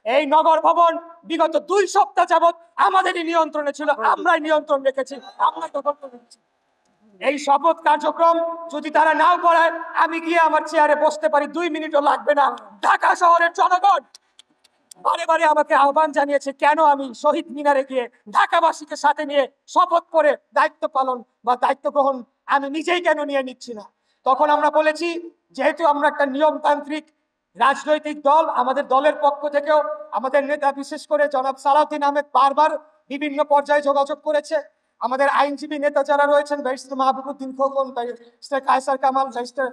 এই নগর ভবন বিগত 2 সপ্তাহ যাবত আমাদেরই নিয়ন্ত্রণে ছিল, আমরাই নিয়ন্ত্রণ রেখেছি, আমরাই দখল করে রেখেছি। এই শপথ কার্যক্রম যদি তারা নাও করায়, আমি গিয়ে আমার চেয়ারে বসতে পারি, 2 মিনিটও লাগবে না। ঢাকা শহরের জনগণ বারে বারে আমাকে আহ্বান জানিয়েছে, কেন আমি শহীদ মিনারে গিয়ে ঢাকাবাসীকে সাথে নিয়ে শপথ করে দায়িত্ব পালন বা দায়িত্ব গ্রহণ আমি নিজেই কেন নিয়ে নিচ্ছি না। তখন আমরা বলেছি, যেহেতু আমরা একটা নিয়মতান্ত্রিক রাজনৈতিক দল, আমাদের দলের পক্ষ থেকেও আমাদের নেতা বিশেষ করে জনাব সালাউদ্দিন আহমেদ বারবার বিভিন্ন পর্যায়ে যোগাযোগ করেছে। আমাদের আইনজীবী নেতা যারা রয়েছেন, barrister Mahbubuddin Khokon, barrister Kaiser Kamal, barrister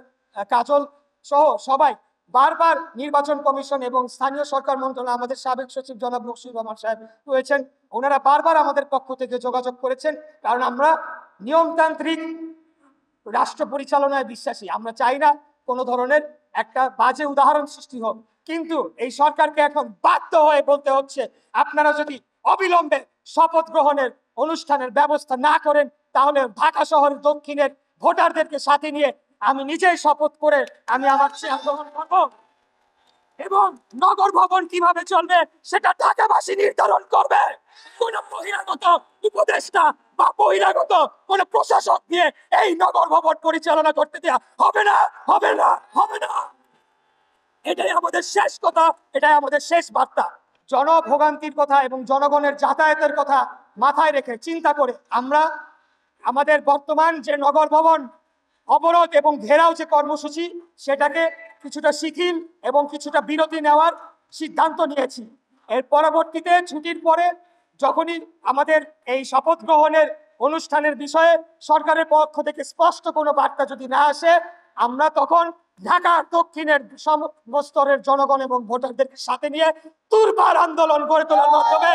Kajal সহ সবাই বারবার নির্বাচন কমিশন এবং স্থানীয় সরকার মন্ত্রণালয়, আমাদের সাবেক সচিব জনাব বশির রহমান সাহেব রয়েছেন, ওনারা বারবার আমাদের পক্ষ থেকে যোগাযোগ করেছেন। কারণ আমরা নিয়মতান্ত্রিক রাষ্ট্র পরিচালনায় বিশ্বাসী। আমরা চাই না কোনো ধরনের একটা বাজে উদাহরণ সৃষ্টি হোক। কিন্তু এই সরকারকে এখন বাধ্য হয়ে বলতে হচ্ছে, আপনারা যদি অবিলম্বে শপথ গ্রহণের অনুষ্ঠানের ব্যবস্থা না করেন, তাহলে ঢাকা শহরের দক্ষিণের ভোটারদেরকে সাথে নিয়ে আমি নিজেই শপথ করে আমি আমার চেয়ার গ্রহণ করব। এবং নগর ভবন কিভাবে চলবে সেটা ঢাকাবাসী নির্ধারণ করবে। কোন বহিরাগত উপদেষ্টা বা বহিরাগত কোন প্রশাসক দিয়ে এই নগর ভবন পরিচালনা করতে দেওয়া হবে না, হবে না, হবে না। এটাই আমাদের শেষ কথা, এটাই আমাদের শেষ বার্তা। জনভোগান্তির কথা এবং জনগণের যাতায়াতের কথা মাথায় রেখে চিন্তা করে আমরা আমাদের বর্তমান যে নগর ভবন অবরোধ এবং ঘেরাও যে কর্মসূচি, সেটাকে কিছুটা শিথিল এবং কিছুটা বিরতি নেওয়ার সিদ্ধান্ত নিয়েছি। এর পরবর্তীতে ছুটির পরে যখনই আমাদের এই শপথ গ্রহণের অনুষ্ঠানের বিষয়ে সরকারের পক্ষ থেকে স্পষ্ট কোনো বার্তা যদি না আসে, আমরা তখন ঢাকার দক্ষিণের সমস্তরের জনগণ এবং ভোটারদেরকে সাথে নিয়ে দুর্বার আন্দোলন গড়ে তোলার মাধ্যমে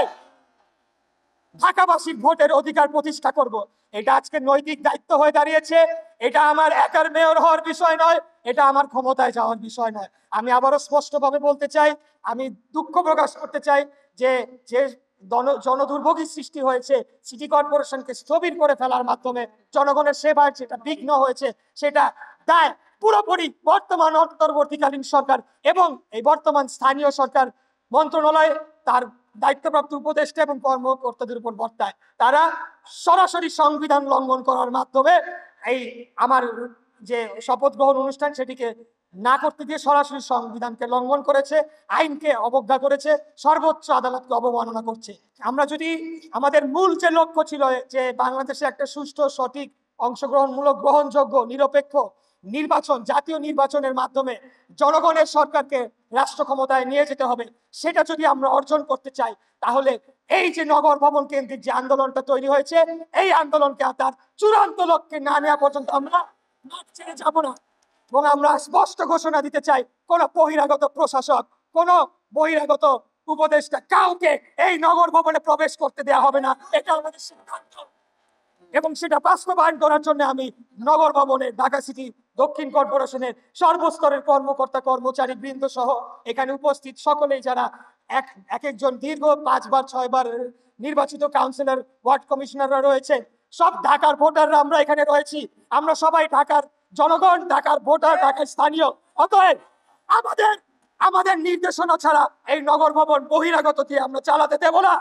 ঢাকাবাসীর ভোটের অধিকার প্রতিষ্ঠা করব। এটা আজকে নৈতিক দায়িত্ব হয়ে দাঁড়িয়েছে। এটা আমার একার মেয়র হওয়ার বিষয় নয়, এটা আমার ক্ষমতায় যাওয়ার বিষয় নয়। আমি আবারও স্পষ্টভাবে বলতে চাই, আমি দুঃখ প্রকাশ করতে চাই যে যে জনদুর্ভোগী সৃষ্টি হয়েছে, সিটি কর্পোরেশনকে স্থবির করে ফেলার মাধ্যমে জনগণের সেবার যেটা বিঘ্ন হয়েছে, সেটা দায় পুরোপুরি বর্তমান অন্তর্বর্তীকালীন সরকার এবং এই বর্তমান স্থানীয় সরকার মন্ত্রণালয় তার দায়িত্বপ্রাপ্ত উপদেষ্টা এবং কর্মকর্তাদের উপর বর্তায়। তারা সরাসরি সংবিধান লঙ্ঘন করার মাধ্যমে এই আমার যে শপথ গ্রহণ অনুষ্ঠান সেটিকে না করতে দিয়ে সরাসরি সংবিধানকে লঙ্ঘন করেছে, আইনকে অবজ্ঞা করেছে, সর্বোচ্চ আদালতকে অবমাননা করছে। আমরা যদি আমাদের মূল যে লক্ষ্য ছিল যে বাংলাদেশে একটা সুষ্ঠু, সঠিক, অংশগ্রহণমূলক, গ্রহণযোগ্য, নিরপেক্ষ নির্বাচন, জাতীয় নির্বাচনের মাধ্যমে জনগণের সরকারকে রাষ্ট্র ক্ষমতায় নিয়ে যেতে হবে, সেটা যদি আমরা অর্জন করতে চাই, তাহলে এই যে নগর ভবন কেন্দ্রিক যে আন্দোলনটা তৈরি হয়েছে, এই আন্দোলনকে তার চূড়ান্ত লক্ষ্যে না নেওয়া পর্যন্ত আমরা মাঠ ছেড়ে যাব না। এবং আমরা স্পষ্ট ঘোষণা দিতে চাই, কোন বহিরাগত প্রশাসক, কোন বহিরাগত উপদেষ্টা কাউকে এই নগর ভবনে প্রবেশ করতে দেওয়া হবে না। এটা আমাদের সিদ্ধান্ত এবং সেটা বাস্তবায়ন করার জন্য আমি নগর ভবনের ঢাকা সিটি দক্ষিণ কর্পোরেশনের সর্বস্তরের কর্মকর্তা কর্মচারী বৃন্দ সহ এখানে উপস্থিত সকলেই যারা এক একজন দীর্ঘ 5 বার 6 বার নির্বাচিত কাউন্সিলর, ওয়ার্ড কমিশনাররা রয়েছে, সব ঢাকার ভোটাররা আমরা এখানে রয়েছি। আমরা সবাই ঢাকার জনগণ, ঢাকার ভোটার, ঢাকার স্থানীয়। অতএব আমাদের নির্দেশনা ছাড়া এই নগর ভবন বহিরাগত দিয়ে আমরা চালাতে দেব না।